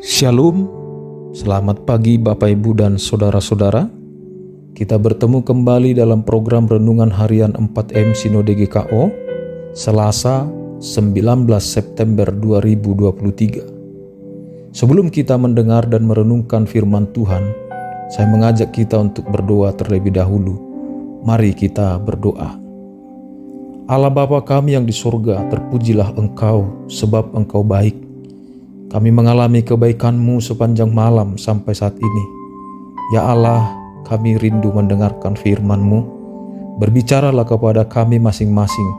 Shalom, selamat pagi Bapak Ibu dan Saudara-saudara. Kita bertemu kembali dalam program Renungan Harian 4M Sinode GKO, Selasa 19 September 2023. Sebelum kita mendengar dan merenungkan firman Tuhan, saya mengajak kita untuk berdoa terlebih dahulu. Mari kita berdoa. Allah Bapa kami yang di surga, terpujilah Engkau sebab Engkau baik. Kami mengalami kebaikan-Mu sepanjang malam sampai saat ini. Ya Allah, kami rindu mendengarkan firman-Mu. Berbicaralah kepada kami masing-masing.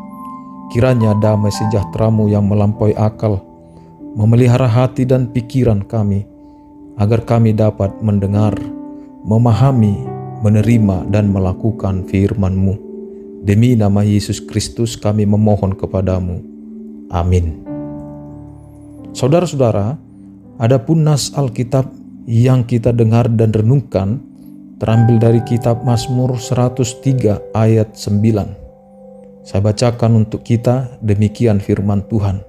Kiranya damai sejahtera-Mu yang melampaui akal memelihara hati dan pikiran kami, agar kami dapat mendengar, memahami, menerima dan melakukan firman-Mu. Demi nama Yesus Kristus kami memohon kepadamu. Amin. Saudara-saudara, adapun nas Alkitab yang kita dengar dan renungkan terambil dari kitab Mazmur 103 ayat 9. Saya bacakan untuk kita, demikian firman Tuhan.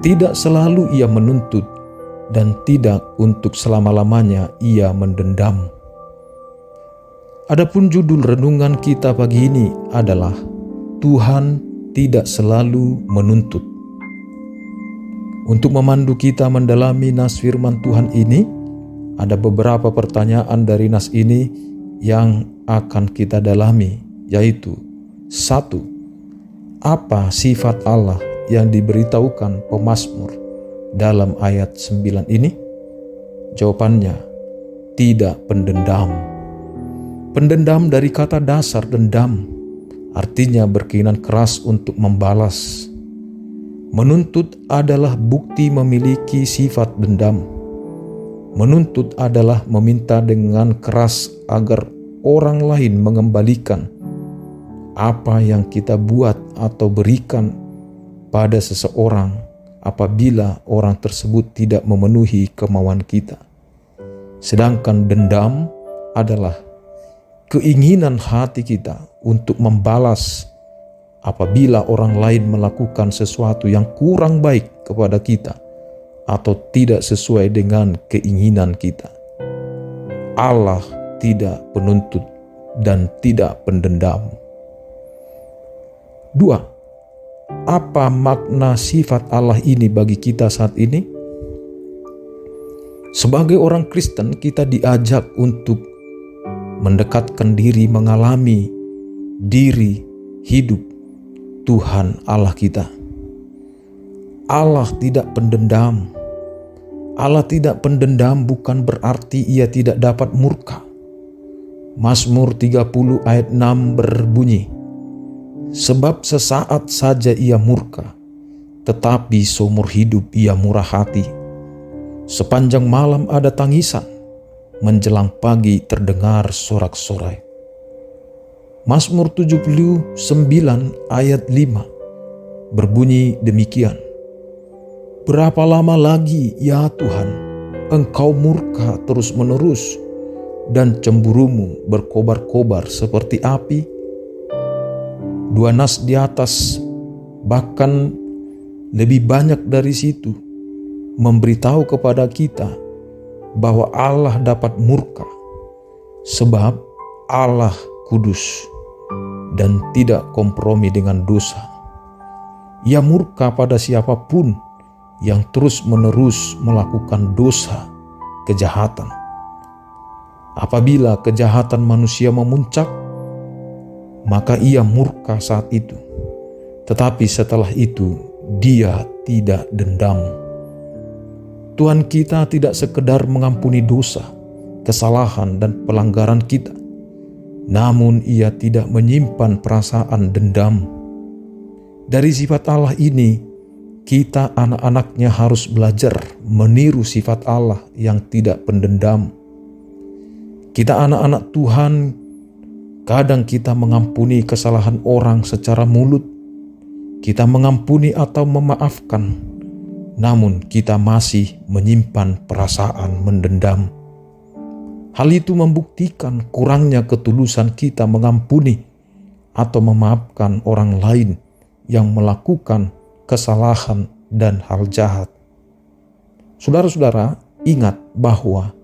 Tidak selalu ia menuntut dan tidak untuk selama-lamanya ia mendendam. Adapun judul renungan kita pagi ini adalah Tuhan tidak selalu menuntut. Untuk memandu kita mendalami nas firman Tuhan ini, ada beberapa pertanyaan dari nas ini yang akan kita dalami, yaitu 1. Apa sifat Allah yang diberitahukan pemazmur dalam ayat 9 ini? Jawabannya, tidak pendendam. Pendendam dari kata dasar dendam, artinya berkeinginan keras untuk membalas. Menuntut adalah bukti memiliki sifat dendam. Menuntut adalah meminta dengan keras agar orang lain mengembalikan apa yang kita buat atau berikan pada seseorang apabila orang tersebut tidak memenuhi kemauan kita. Sedangkan dendam adalah keinginan hati kita untuk membalas apabila orang lain melakukan sesuatu yang kurang baik kepada kita atau tidak sesuai dengan keinginan kita. Allah tidak penuntut dan tidak pendendam. 2. Apa makna sifat Allah ini bagi kita saat ini? Sebagai orang Kristen, kita diajak untuk mendekatkan diri, mengalami diri hidup Tuhan Allah kita. Allah tidak pendendam. Allah tidak pendendam bukan berarti ia tidak dapat murka. Mazmur 30 ayat 6 berbunyi, sebab sesaat saja ia murka, tetapi seumur hidup ia murah hati. Sepanjang malam ada tangisan, menjelang pagi terdengar sorak-sorai. Mazmur 79 ayat 5 berbunyi demikian. Berapa lama lagi ya Tuhan, Engkau murka terus-menerus dan cemburumu berkobar-kobar seperti api? Dua nas di atas, bahkan lebih banyak dari situ, memberitahu kepada kita bahwa Allah dapat murka, sebab Allah kudus dan tidak kompromi dengan dosa. Ia murka pada siapapun yang terus-menerus melakukan dosa, kejahatan. Apabila kejahatan manusia memuncak, maka ia murka saat itu. Tetapi setelah itu, dia tidak dendam. Tuhan kita tidak sekedar mengampuni dosa, kesalahan, dan pelanggaran kita, namun ia tidak menyimpan perasaan dendam. Dari sifat Allah ini, kita anak-anaknya harus belajar meniru sifat Allah yang tidak pendendam. Kita anak-anak Tuhan, kadang kita mengampuni kesalahan orang secara mulut. Kita mengampuni atau memaafkan, namun kita masih menyimpan perasaan mendendam. Hal itu membuktikan kurangnya ketulusan kita mengampuni atau memaafkan orang lain yang melakukan kesalahan dan hal jahat. Saudara-saudara, ingat bahwa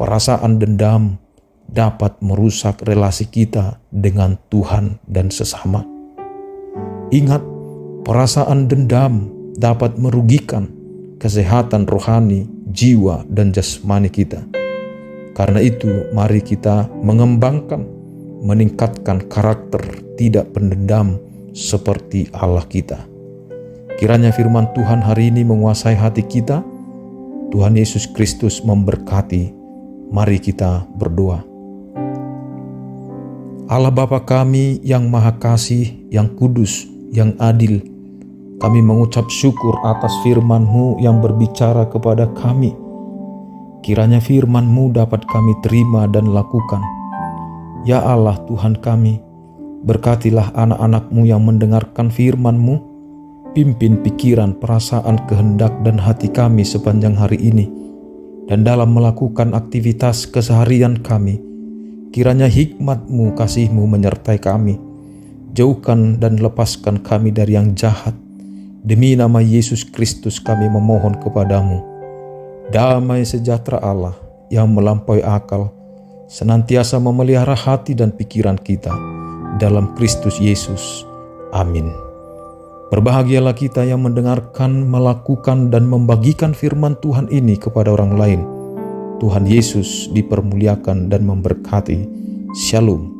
perasaan dendam dapat merusak relasi kita dengan Tuhan dan sesama. Ingat, perasaan dendam dapat merugikan kesehatan rohani, jiwa, dan jasmani kita. Karena itu, mari kita meningkatkan karakter tidak pendendam seperti Allah kita. Kiranya firman Tuhan hari ini menguasai hati kita. Tuhan Yesus Kristus memberkati. Mari kita berdoa. Allah Bapa kami yang Maha Kasih, yang kudus, yang adil, kami mengucap syukur atas firman-Mu yang berbicara kepada kami. Kiranya firman-Mu dapat kami terima dan lakukan. Ya Allah Tuhan kami, berkatilah anak-anak-Mu yang mendengarkan firman-Mu, pimpin pikiran, perasaan, kehendak, dan hati kami sepanjang hari ini, dan dalam melakukan aktivitas keseharian kami, kiranya hikmat-Mu, kasih-Mu menyertai kami. Jauhkan dan lepaskan kami dari yang jahat. Demi nama Yesus Kristus kami memohon kepadamu. Damai sejahtera Allah yang melampaui akal senantiasa memelihara hati dan pikiran kita dalam Kristus Yesus. Amin. Berbahagialah kita yang mendengarkan, melakukan, dan membagikan firman Tuhan ini kepada orang lain. Tuhan Yesus dipermuliakan dan memberkati. Shalom.